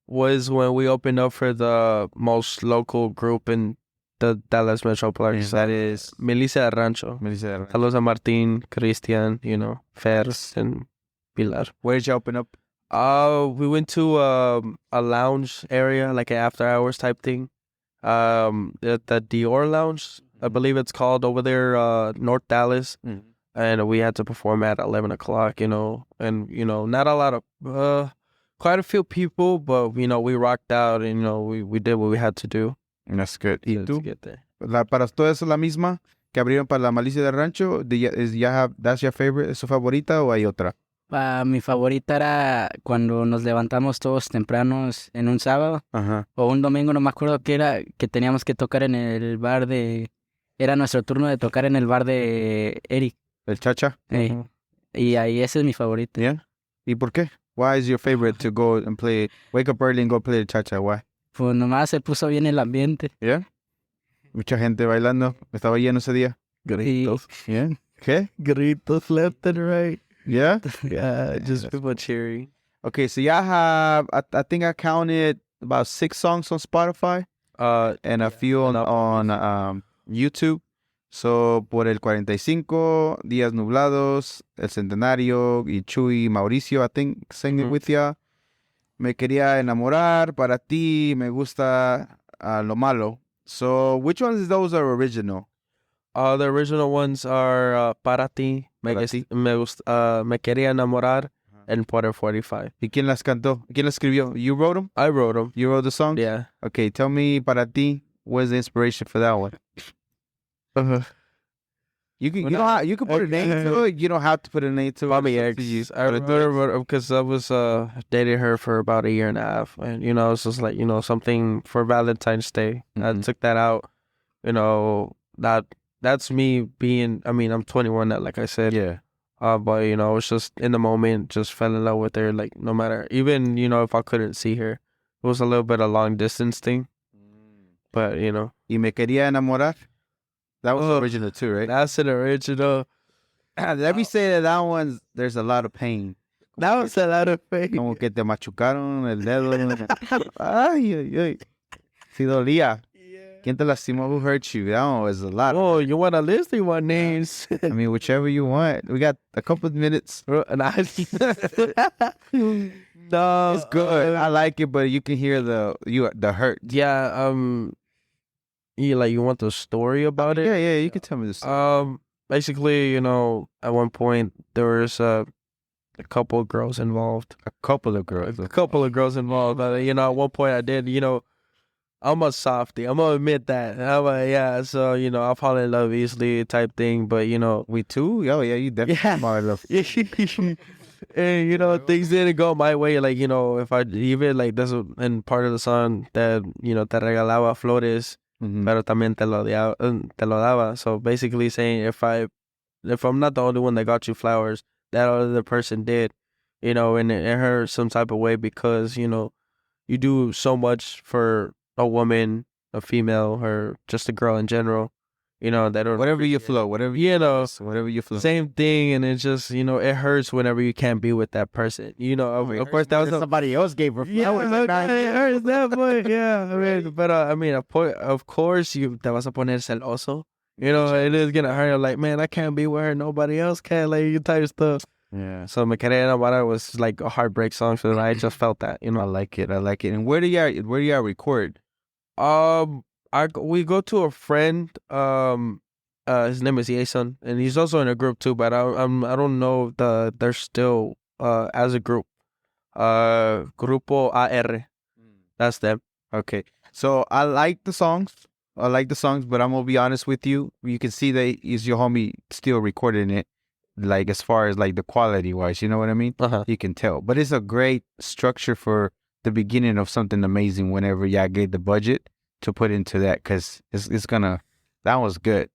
Was when we opened up for the most local group in the Dallas Metroplex. That is Milicia de Rancho. Saludos a Martín, Cristian, you know, Fers, and Pilar. Where did you open up? We went to a lounge area, like an after hours type thing. At the Dior Lounge, I believe it's called, over there, North Dallas. Mhm. And we had to perform at 11 o'clock, you know, and, you know, not a lot of, quite a few people, but, you know, we rocked out and, you know, we did what we had to do That's good. ¿Y to tú? get there. Para todo eso la misma que abrieron para la Malicia de Rancho. That's your favorite? ¿Es su favorita o hay otra? Mi favorita era cuando nos levantamos todos tempranos en un sábado Ajá. o un domingo, no me acuerdo qué era, que teníamos que tocar en el bar de... Era nuestro turno de tocar en el bar de Eric. El Chacha. Y ahí ese es mi favorito. Yeah. ¿Y por qué? Why is your favorite to go and play? Wake up early and go play the Chacha. Why? Pues nomás se puso bien el ambiente. Yeah. Mucha gente bailando. Estaba lleno ese día. Gritos. Yeah. ¿Qué? Gritos left and right. Yeah. Yeah, just people cheering. Okay, so y'all have, I think I counted about 6 songs on Spotify and a few on YouTube. So, por el 45, Días Nublados, El Centenario, y Chuy, Mauricio, I think, sang it with ya. Me quería enamorar, Para ti, Me Gusta Lo Malo. So, which ones of those are original? The original ones are Para ti, Me quería enamorar, and Porter 45. ¿Y quién las cantó? ¿Quién las escribió? You wrote them? I wrote them. You wrote the songs? Yeah. Okay, tell me, Para ti, where's the inspiration for that one? You can put a name to it. You don't have to put a name to it. Mommy It's up to X. you. I wrote because I was dating her for about 1.5 years, and you know, it's just like, you know, something for Valentine's Day. I Mhm. took that out. You know, that's me being. I mean, I'm 21 now, like I said. Yeah. But you know, it's just in the moment, just fell in love with her. Like, no matter, even, you know, if I couldn't see her, it was a little bit of a long distance thing. But you know, Y Me Quería Enamorar. That was Oh, original too, right? that's an original. Let me say that one's, there's a lot of pain. That was a lot of fake. Como que te machucaron el dedo. Ay, ay, ay. Sí dolía. ¿Quién te lastimó? Who hurt you? That one was a lot. Oh, you want a list or you want names? I mean, whichever you want. We got a couple of minutes. No. It's good. I like it, but you can hear the hurt. Yeah, you want the story about it? Yeah, you can tell me the story. Basically, at one point there was a couple of girls involved. A couple of girls. A couple of girls involved. At one point I did, I'm a softie. I'm gonna admit that. So, I'll fall in love easily type thing, but We too? Oh yeah, you definitely fall in love. And things didn't go my way. Like, if I even like that's in part of the song that, te regalaba flores, Mhm. pero también te lo daba. So basically saying if I'm not the only one that got you flowers, that other person did, and it hurt some type of way because, you do so much for a woman, a female, or just a girl in general, that don't Whatever you flow, whatever whatever you flow. same thing, and it's just, it hurts whenever you can't be with that person. Of course that was somebody else gave her flowers. it hurts that point. Yeah, but of course you te vas a poner celoso. It is gonna hurt. Like, man, I can't be with her. Nobody else can. Like, you type of stuff. Yeah. So Me Queria Enamorar was like a heartbreak song. So I just felt that. I like it. And where do y'all record? We go to a friend. His name is Jason, and he's also in a group too. But I don't know if they're still as a group. Grupo AR. That's them. Okay. So I like the songs, but I'm gonna be honest with you. You can see that is your homie still recording it, like as far as like the quality wise. You know what I mean? Uh-huh. You can tell. But it's a great structure for the beginning of something amazing. Whenever y'all get the budget to put into that, because that was good.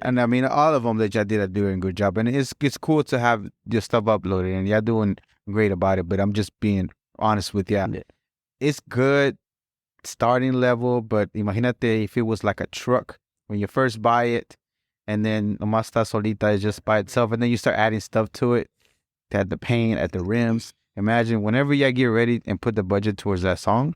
And I mean, all of them that y'all did are doing a good job. And it's cool to have your stuff uploaded, and y'all doing great about it. But I'm just being honest with y'all. Yeah. It's good starting level, but imagínate if it was like a truck when you first buy it, and then nomás está solita is just by itself, and then you start adding stuff to it, at the paint, at the rims. Imagine whenever y'all get ready and put the budget towards that song,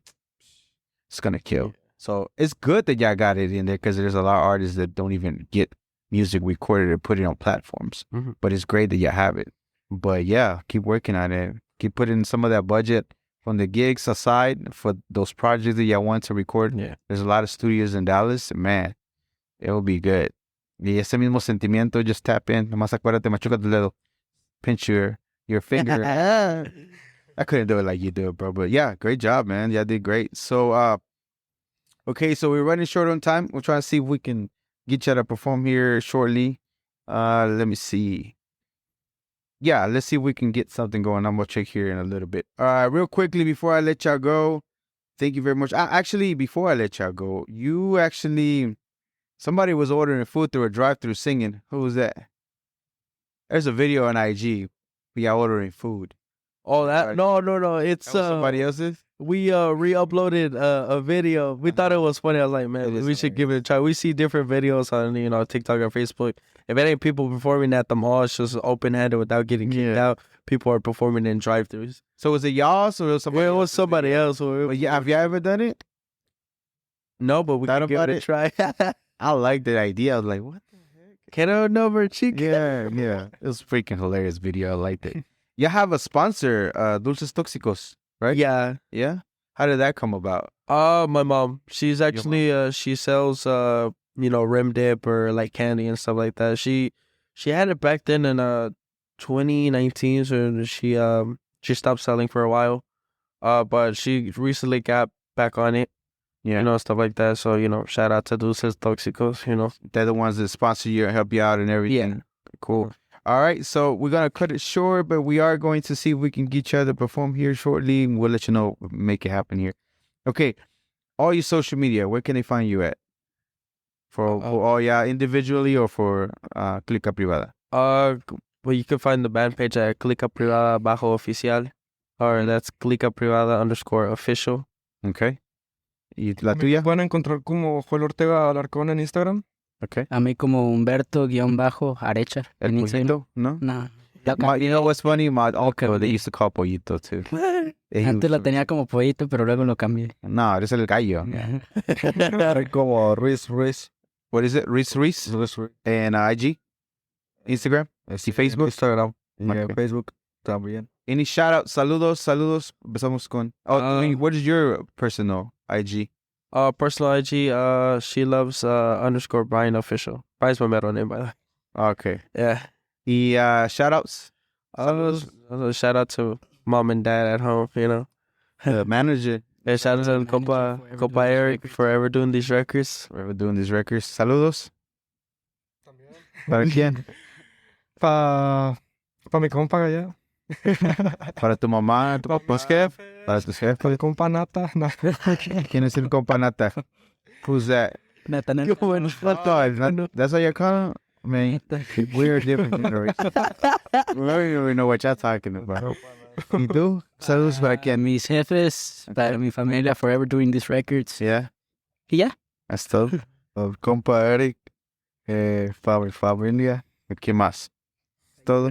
it's gonna kill. So it's good that y'all got it in there, because there's a lot of artists that don't even get music recorded or put it on platforms. Mm-hmm. But it's great that y'all have it. But yeah, keep working on it. Keep putting some of that budget from the gigs aside for those projects that y'all want to record. Yeah. There's a lot of studios in Dallas. Man, it will be good. Y ese mismo sentimiento, just tap in. Nomás acuérdate, machuca tu dedo. Pinch your finger. I couldn't do it like you do it, bro. But yeah, great job, man. Y'all did great. So, okay, so we're running short on time. We'll try to see if we can get you to perform here shortly. Let me see. Yeah, let's see if we can get something going. I'm going to check here in a little bit. Real quickly, before I let y'all go, thank you very much. Before I let y'all go, somebody was ordering food through a drive-thru singing. Who was that? There's a video on IG. We are ordering food. Oh, that? No. It's somebody else's? We re-uploaded a video. We thought it was funny. I was like, man, we should give it a try. We see different videos on TikTok or Facebook. If it ain't people performing at the mall, it's just open-handed without getting kicked out. People are performing in drive-thrus. So was it y'all or somebody? Well, it was somebody else. But yeah, have you ever done it? No, but we can give it a try. I like that idea. I was like, what the heck? Can I number chica? Yeah. It was a freaking hilarious video. I liked it. You have a sponsor, Dulces Tóxicos, right? Yeah. Yeah? How did that come about? My mom. She's actually she sells rim dip or like candy and stuff like that. She had it back then in 2019, so she stopped selling for a while. But she recently got back on it. Yeah. Stuff like that. So, shout out to Dulces Tóxicos, They're the ones that sponsor you and help you out and everything. Yeah. Cool. All right, so we're going to cut it short, but we are going to see if we can get you to perform here shortly, and we'll let you know, make it happen here. Okay, all your social media, where can they find you at? For all y'all individually or for Clika Privada? Well, you can find the band page at Clika Privada bajo oficial, or that's Clika Privada _official. Okay. ¿Y la tuya? Van a encontrar como Joel Ortega Alarcón en Instagram. Okay. A mí como Humberto _Arecha. ¿El en Instagram. poquito? ¿No? No. You know what's funny? My uncle, they used to call Pollito too. Antes lo tenía como pollito, pero luego lo cambié. No, eres el gallo. Soy como Ruiz. What is it? Ruiz? And IG? Instagram? Y Facebook? Instagram. Y Okay. Facebook también. Any shout out? Saludos. Empezamos con. What is your personal IG? Personal IG, she loves _ Brian official. Brian's my middle name, by the way. Okay. Yeah. Y shout outs? Shout out to mom and dad at home, you know. The manager. Yeah, shout out to Compa Eric, forever doing these records. We're doing these records. Saludos. ¿Para quién? Pa mi compa allá. Para tu mamá, tu jefe. Para tu jefe. Pa mi compa Nata. No. ¿Quién es el compa Nata? Who's that? Nathaniel. That's what you call him? Man, we're different generations. We don't even know what y'all talking about. ¿Y tú? Saludos para quién? Mis jefes, para mi familia, forever doing these records. Yeah, Y ya. that's todo. El compa Eric. Familia. ¿Qué más? Todo.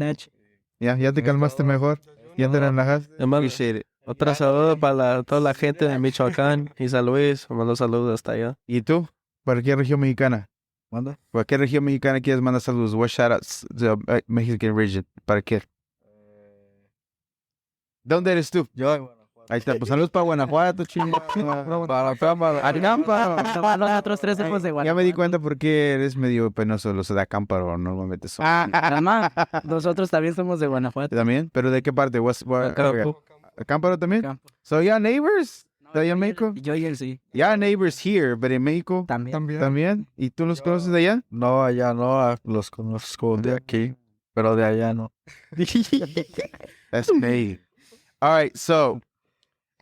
Ya te calmaste mejor. Ya te relajaste. Hermano, Appreciate it. otra saludo para toda la gente de Michoacán y San Luis. Mando saludos hasta allá. ¿Y tú? ¿Para qué región mexicana? ¿Manda? ¿Para qué región mexicana quieres mandar saludos? What shout outs to Mexican region? ¿Para qué? ¿Dónde eres tú? Yo. Ahí está. Pues saludos para Guanajuato, chingada. Para Cámara. Nosotros tres somos de Ya Guanajuato. me di cuenta por qué eres medio penoso los de Acámparo. Normalmente son. Nada más. Nosotros también somos de Guanajuato. ¿También? ¿Pero de qué parte? Acámparo. ¿Acámparo también? Campo. So, y'all neighbors? ¿De allá en México? Yo y él sí. Y'all neighbors here, but en México También. También. también. ¿Y tú los conoces de allá? No, allá no. Los conozco de aquí. Pero de allá no. That's me. All right, so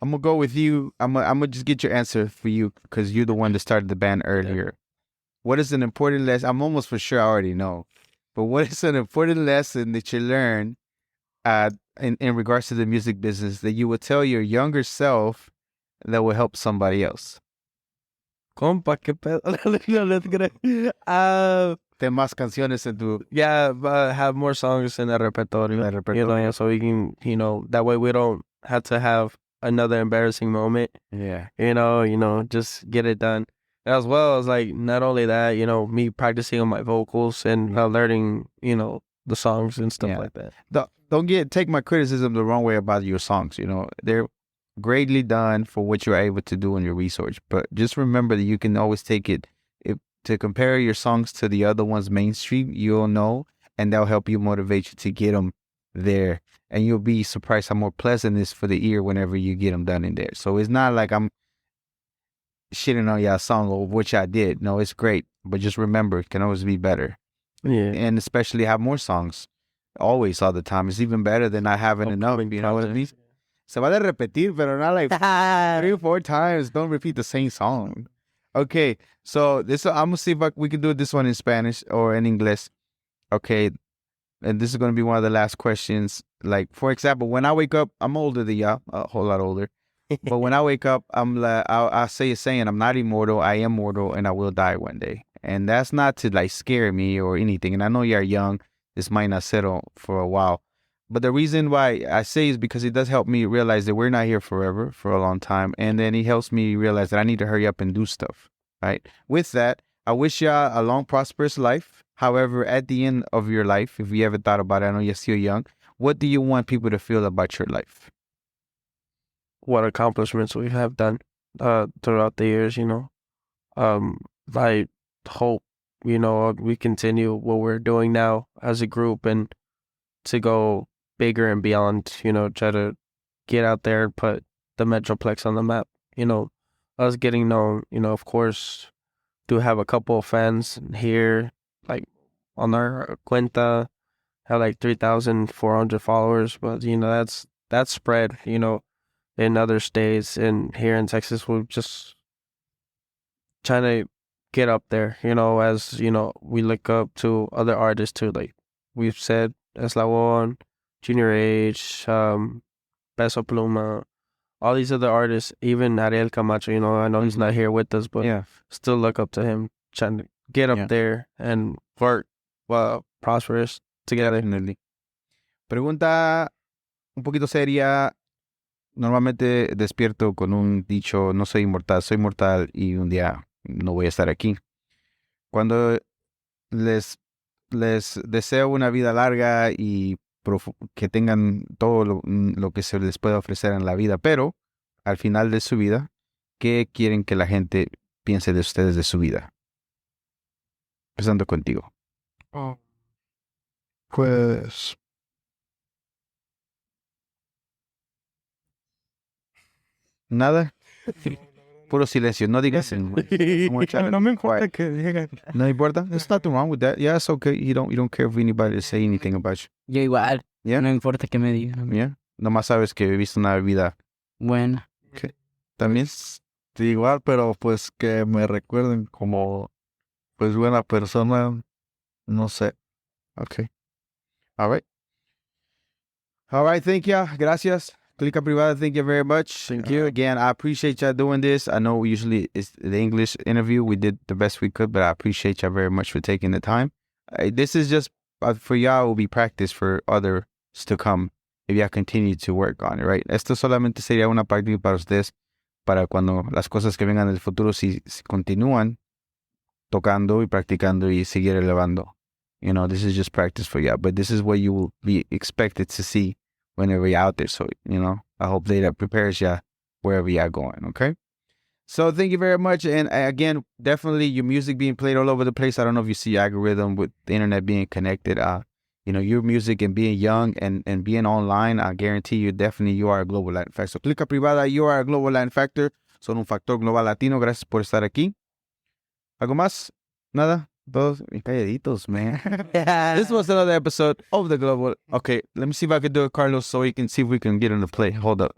I'm gonna go with you. I'm gonna just get your answer for you because you're the one that started the band earlier. What is an important lesson? I'm almost for sure I already know, but what is an important lesson that you learned in regards to the music business that you would tell your younger self that will help somebody else? Compa, qué pedo. Ten más canciones en tu Yeah, have more songs in the repertoire. You know, so we can, that way we don't have to have another embarrassing moment. yeah. You know, just get it done. As well as like not only that, me practicing on my vocals and learning, the songs and stuff Yeah. like that. Don't take my criticism the wrong way about your songs. They're greatly done for what you're able to do in your research. But just remember that you can always take it to compare your songs to the other ones mainstream. You'll know, and that'll help you motivate you to get them there. And you'll be surprised how more pleasant it is for the ear whenever you get them done in there. So it's not like I'm shitting on y'all song or what y'all did. No, it's great. But just remember, it can always be better. Yeah. And especially have more songs. Always, all the time. It's even better than not having enough. You know what I mean? Se va a repetir, pero not like 3 or 4 times. Don't repeat the same song. Okay, so I'm gonna see if we can do this one in Spanish or in English. Okay, and this is gonna be one of the last questions. Like, for example, when I wake up, I'm older than y'all, a whole lot older. But when I wake up, I'm like, I say a saying, I'm not immortal, I am mortal, and I will die one day. And that's not to like scare me or anything. And I know you're young. This might not settle for a while. But the reason why I say is because it does help me realize that we're not here forever, for a long time. And then it helps me realize that I need to hurry up and do stuff, right? With that, I wish y'all a long, prosperous life. However, at the end of your life, if you ever thought about it, I know you're still young, what do you want people to feel about your life? What accomplishments we have done throughout the years, I hope, we continue what we're doing now as a group and to go bigger and beyond, try to get out there and put the Metroplex on the map. Us getting known, of course, do have a couple of fans here, like on our cuenta, have like 3,400 followers, but, that's spread, in other states, and here in Texas, we're just trying to get up there, as, we look up to other artists too, like we've said, Eslabon, Junior H, Peso Pluma, all these other artists, even Ariel Camacho, I know he's not here with us, but Yeah. still look up to him, trying to get up there and work prosperous together. Definitely. Pregunta un poquito seria. Normalmente despierto con un dicho, no soy mortal y un día no voy a estar aquí. Cuando les deseo una vida larga y que tengan todo lo que se les pueda ofrecer en la vida, pero al final de su vida, ¿qué quieren que la gente piense de ustedes de su vida? Empezando contigo. Oh, pues Nada, puro silencio. No digas. no me importa que digan. No importa. There's nothing wrong with that. Yeah, it's okay. You don't care if anybody say anything about you. Yo igual. Yeah? No importa que me digan. Yeah. Nomás sabes que viviste una vida. Bueno. También. Sí, igual, pero pues que me recuerden como pues buena persona, no sé. Okay. All right. All right. Thank you. Gracias. Clika Privada, thank you very much. Thank you. Again, I appreciate y'all doing this. I know usually it's the English interview. We did the best we could, but I appreciate y'all very much for taking the time. This is just for y'all will be practice for others to come if y'all continue to work on it, right? Esto solamente sería una práctica para ustedes para cuando las cosas que vengan en el futuro si continúan tocando y practicando y seguir elevando. You know, this is just practice for y'all, but this is what you will be expected to see whenever you're out there. So, you know, I hope that prepares you wherever you're going, okay? So thank you very much. And again, definitely your music being played all over the place. I don't know if you see your algorithm with the internet being connected. You know, your music and being young and being online, I guarantee you are a global Latin factor. So Clika Privada, you are a global Latin factor. Son un factor global latino. Gracias por estar aquí. ¿Algo más? ¿Nada? Todos calladitos, man. This was another episode of the Global. Okay, let me see if I can do it, Carlos, so we can see if we can get him to play. Hold up.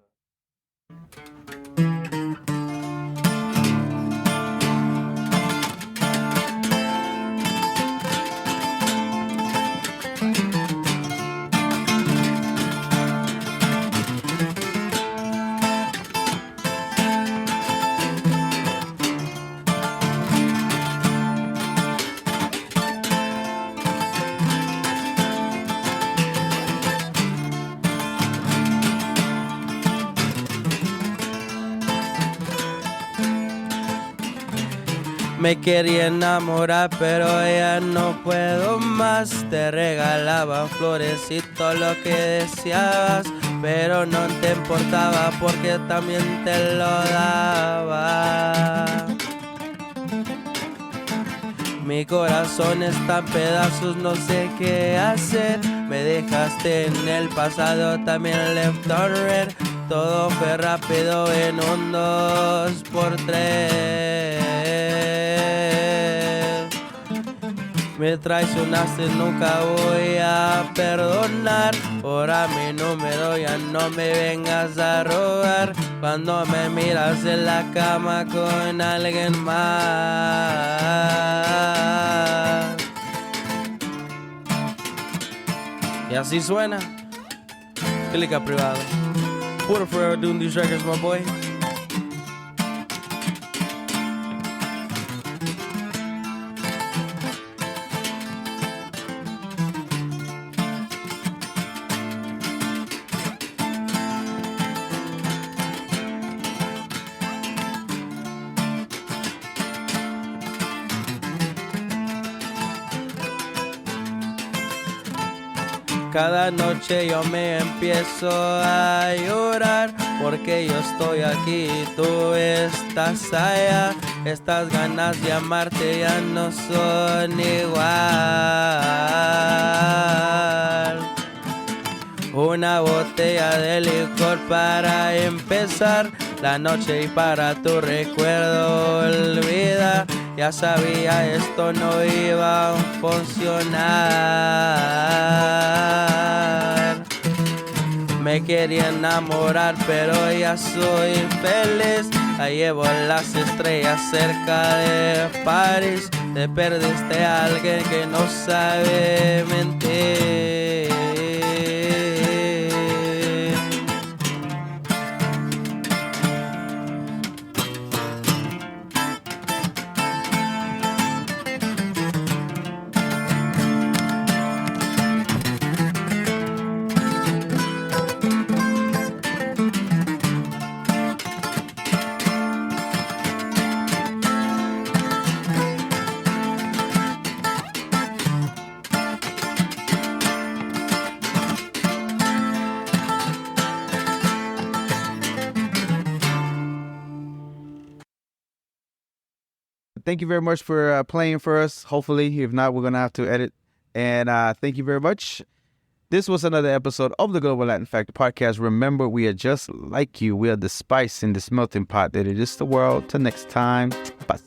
Me quería enamorar, pero ya no puedo más. Te regalaba flores y todo lo que deseabas, pero no te importaba porque también te lo daba. Mi corazón está en pedazos, no sé qué hacer. Me dejaste en el pasado, también left on red. Todo fue rápido en un 2x3. Me traicionaste, nunca voy a perdonar. Ahora mi número ya no me vengas a robar. Cuando me miras en la cama con alguien más. Y así suena Clika Privada. What forever doing these records, my boy. Cada noche yo me empiezo a llorar porque yo estoy aquí y tú estás allá. Estas ganas de amarte ya no son igual. Una botella de licor para empezar la noche y para tu recuerdo olvida. Ya sabía esto no iba a funcionar. Me quería enamorar pero ya soy feliz. La llevo en las estrellas cerca de París. Te perdiste a alguien que no sabe mentir. thank you very much for playing for us. Hopefully, if not, we're going to have to edit. And thank you very much. This was another episode of the Global Latin Factor Podcast. Remember, we are just like you. We are the spice in this melting pot that it is the world. Till next time. Bye.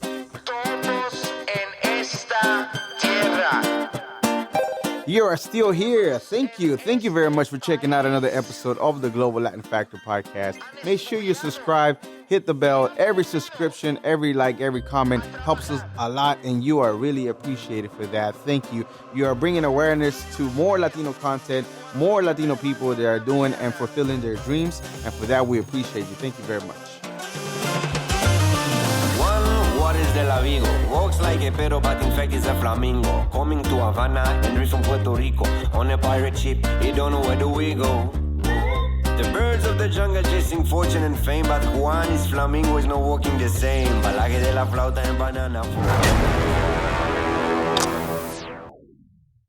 You are still here. Thank you. Thank you very much for checking out another episode of the Global Latin Factor Podcast. Make sure you subscribe, hit the bell. Every subscription, every like, every comment helps us a lot, and you are really appreciated for that. Thank you. You are bringing awareness to more Latino content, more Latino people that are doing and fulfilling their dreams, and for that, we appreciate you. Thank you very much. De la Vigo, walks like a pero but in fact is a flamingo. Coming to Havana and Ruiz from Puerto Rico. On a pirate ship, you don't know where do we go. The birds of the jungle chasing fortune and fame, but Juan is flamingo is not walking the same. Balaje de la flauta and banana.